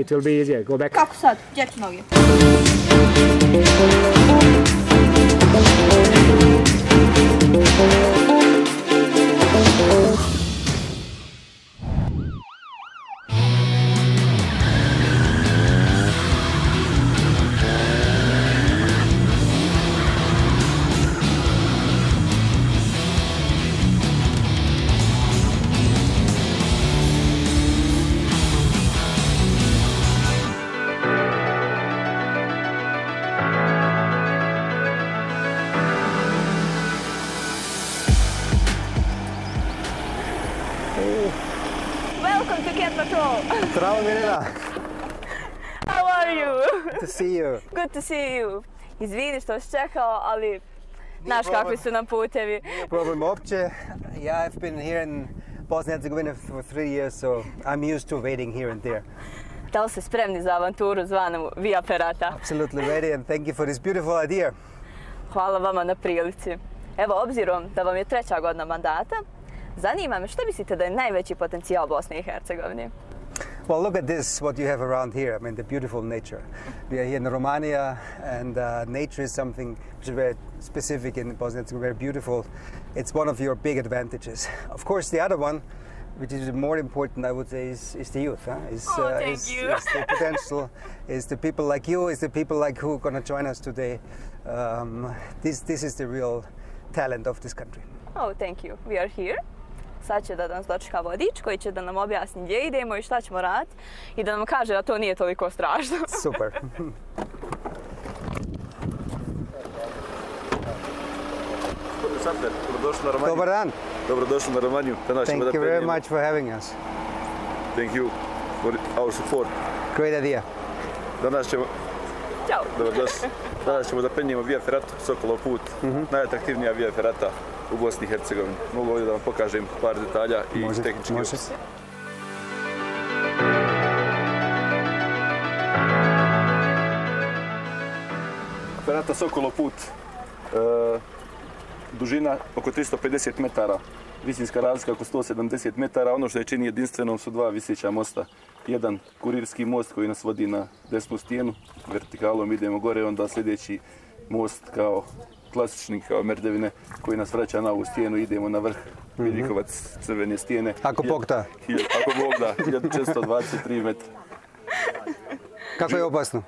it will be easier. Go back. Kako sad? Gdje ću noge? Welcome to CAT Patrol. Zdravo Mirela. How are you? Good to see you. Good to see you. Izvini što si čekao, ali znaš kakvi su nam putevi. No problem uopće. Yeah, I've been here in Bosnia and Herzegovina for 3 years, so I'm used to waiting here and there. Da li ste spremni za avanturu zvanu Via Ferrata? Absolutely ready, and thank you for this beautiful idea. Hvala vama na prilici. Evo, obzirom da vam je 3. godina mandata, zanima me što mislite da je najveći potencijal Bosne i Hercegovine? Well, look at this, what you have around here. I mean, the beautiful nature. We are here in Romanija, and nature is something which is very specific in Bosnia. It's very beautiful. It's one of your big advantages. Of course, the other one, which is more important, I would say, is the youth. Huh? Is the potential, is the people like you, is the people like who are going to join us today. This is the real talent of this country. Oh, thank you. We are here. Sad će da nas dočeka vodič koji će da nam objasni gdje idemo i šta ćemo raditi i da nam kaže da to nije toliko strašno. Super. Gospodin Sattler, dobrodošli na Romaniju. Dobar dan. Dobrodošli na Romaniju. Thank you very much for having us. Thank you for our support. Great idea. Danas ćemo... Ćao. Dobrodošli. Danas ćemo da penjemo Via Ferratu, Sokolov put. Najatraktivnija Via Ferrata u Bosni i Hercegovini. Mogu ovdje da vam pokažem par detalja i tehnički opis. Ferrata Sokolov put, dužina oko 350 metara, visinska razlika oko 170 metara. Ono što je čini jedinstvenom su 2 viseća mosta. Jedan kurirski most koji nas vodi na desnu stijenu, vertikalom idemo gore, onda sljedeći most kao klasični, kao merdevine, koji nas vraća na ovu stijenu, idemo na vrh vidikovac crvene stijene. Ako Bog da. Ako Bog da, 1423 metra. Kako je opasno?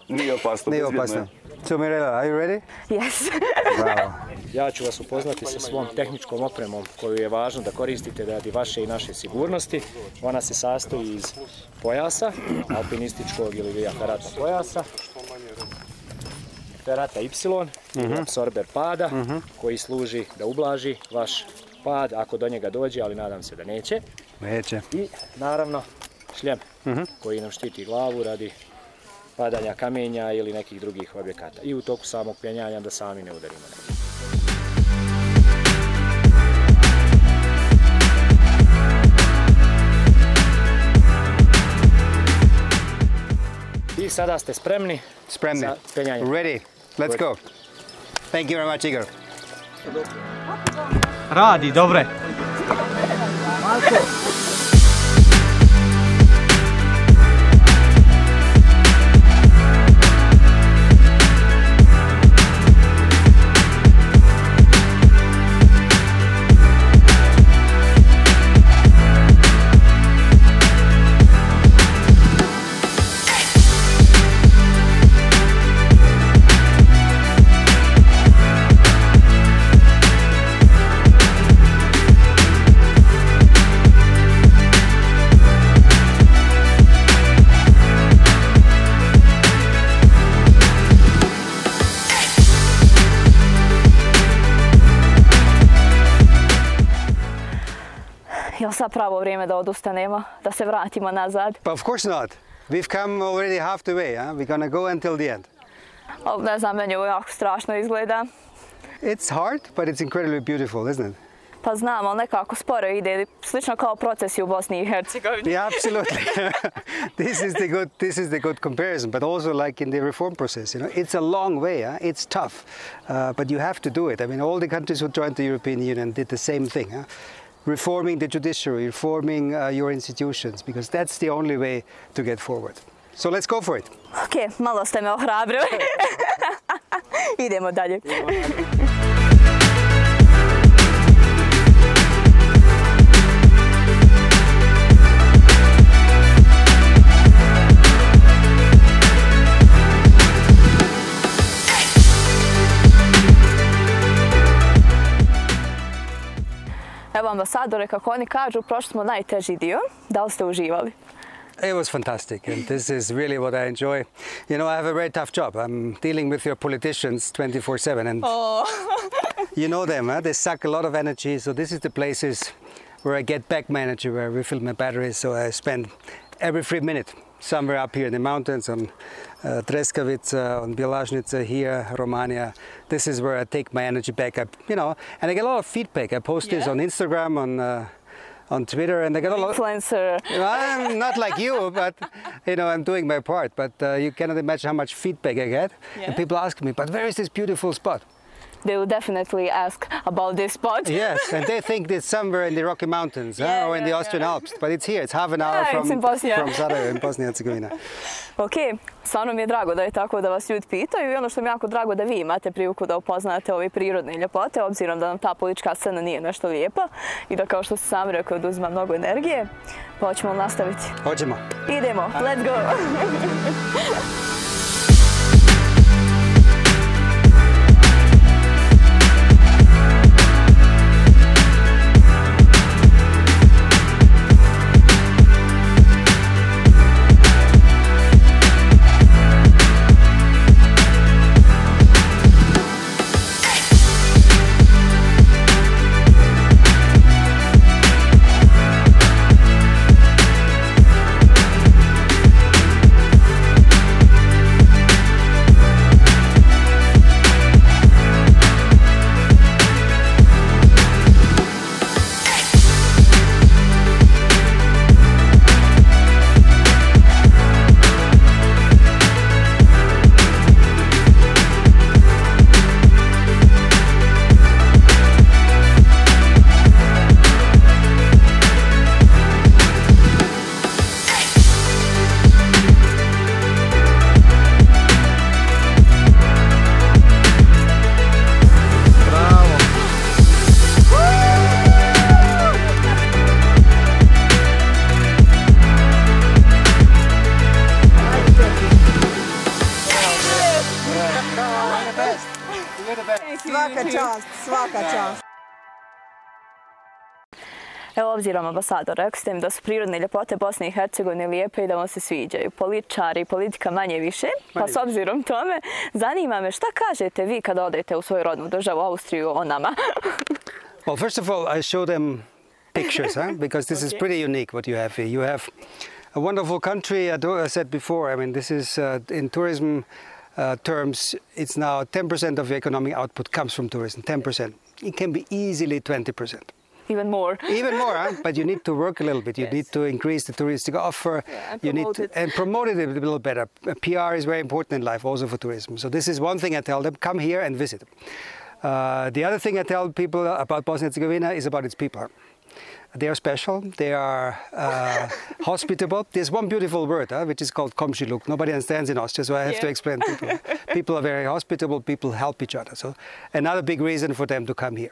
Nije opasno. Nije opasno. So Mirela, are you ready? Yes. Bravo. Ja ću vas upoznati sa svom tehničkom opremom koju je važno da koristite radi vaše i naše sigurnosti. Ona se sastoji iz pojasa, alpinističkog ili Via Ferrata pojasa, Ferrata Y, apsorber pada, koji služi da ublaži vaš pad ako do njega dođe, ali nadam se da neće. Neće. I naravno šljem koji nam štiti glavu radi padanja kamenja ili nekih drugih objekata. I u toku samog penjanja da sami ne udarimo. I sada ste spremni za penjanje. Ready. Let's go. Thank you very much, Igor. Radi, dobre. Je li sad pravo vrijeme da odustanemo, da se vratimo nazad? But of course not. We've come already half the way. We're gonna go until the end. Ne znam, meni ovo jako strašno izgleda. It's hard, but it's incredibly beautiful, isn't it? Pa znam, ali nekako sporo ide, slično kao procesi u Bosni i Hercegovini. Yeah, absolutely. This is the good comparison, but also like in the reform process, you know, it's a long way, it's tough, but you have to do it. I mean, all the countries who joined the European Union did the same thing. reforming the judiciary, reforming your institutions, because that's the only way to get forward. So let's go for it. Ok, malo ste me ohrabrili. Idemo dalje. Evo ambasadore, kako oni kažu, prošli smo najteži dio. Da li ste uživali? It was fantastic, and this is really what I enjoy. You know, I have a very tough job. I'm dealing with your politicians 24/7, and you know them, huh? They suck a lot of energy. So this is the places where I get back my energy, where I refill my batteries. So I spend every free minute somewhere up here in the mountains, on Treskavica, on Bjelažnica, here, Romanija. This is where I take my energy back up, you know, and I get a lot of feedback. I post this on Instagram, on Twitter, and I get a lot of... Influencer. I'm not like you, but, you know, I'm doing my part. But you cannot imagine how much feedback I get. And people ask me, but where is this beautiful spot? They will definitely ask about this spot. Yes, and they think it's somewhere in the Rocky Mountains or in the Austrian Alps, but it's here. It's half an hour from Sarajevo in Bosnia and Hercegovina. Ok, stvarno mi je drago da je tako da vas ljudi pitaju i ono što mi je jako drago da vi imate priliku da upoznate ove prirodne ljepote, obzirom da nam ta politička scena nije nešto lijepa i da, kao što ste sami rekli, oduzima mnogo energije. Pa hoćemo nastaviti. Hoćemo. Idemo, let's go! Svaka čast. Evo, obzirom ambasador, rekli ste mi da su prirodne ljepote Bosne i Hercegovine lijepe i da vam se sviđaju. Političari i politika manje više, pa s obzirom tome, zanima me šta kažete vi kada odete u svoju rodnu državu Austriju o nama? Well, first of all, I show them pictures, because this is pretty unique what you have here. You have a wonderful country. I said before, I mean, this is in tourism terms, it's now 10% of the economic output comes from tourism, 10%. It can be easily 20%. Even more. Even more, but you need to work a little bit. You need to increase the touristic offer. You need to promote it a little better. PR is very important in life, also for tourism. So this is one thing I tell them, come here and visit. The other thing I tell people about Bosnia and Herzegovina is about its people. They are special, they are hospitable. There's one beautiful word, which is called komšiluk. Nobody understands in Austria, so I have to explain to people. People are very hospitable, people help each other. So another big reason for them to come here.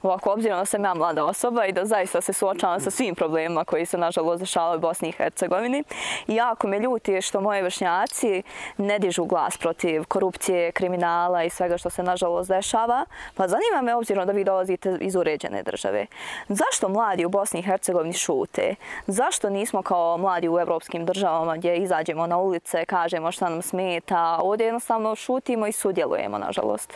Ovako, obzirom da sam ja mlada osoba i da zaista se suočavam sa svim problemima koji se nažalost dešavaju u Bosni i Hercegovini, jako me ljuti što moji vršnjaci ne dižu glas protiv korupcije, kriminala i svega što se nažalost dešava. Pa zanima me, obzirom da vi dolazite iz uređene države, zašto mladi u Bosni i Hercegovini šute? Zašto nismo kao mladi u evropskim državama gdje izađemo na ulice, kažemo šta nam smeta, ovdje jednostavno šutimo i sudjelujemo, nažalost?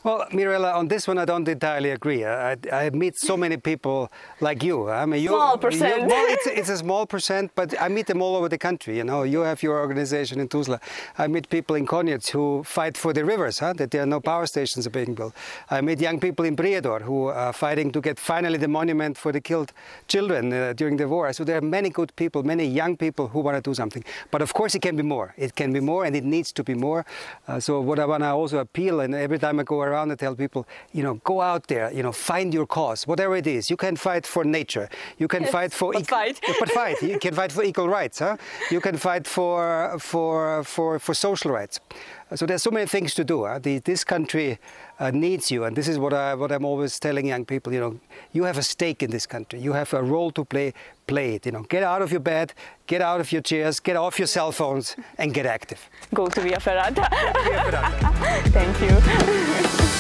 Well, Mirella, on this one I don't entirely agree. I meet so many people like you. I mean, small percent. Well, it's a small percent, but I meet them all over the country. You know, you have your organization in Tuzla. I meet people in Konjic who fight for the rivers, that there are no power stations being built. I meet young people in Prijedor who are fighting to get finally the monument for the killed children during the war. So there are many good people, many young people who want to do something. But of course it can be more. It can be more and it needs to be more. So what I want to also appeal, and every time I go around I tell people, you know, go out there, you know, find your cause, whatever it is. You can fight for nature. You can fight for but fight. You can fight for equal rights. Huh? You can fight for social rights. So there's so many things to do. Huh? This country needs you, and this is what I'm always telling young people. You know, you have a stake in this country. You have a role to play. Play it. You know, get out of your bed, get out of your chairs, get off your cell phones, and get active. Go to Via Ferrata. Thank you.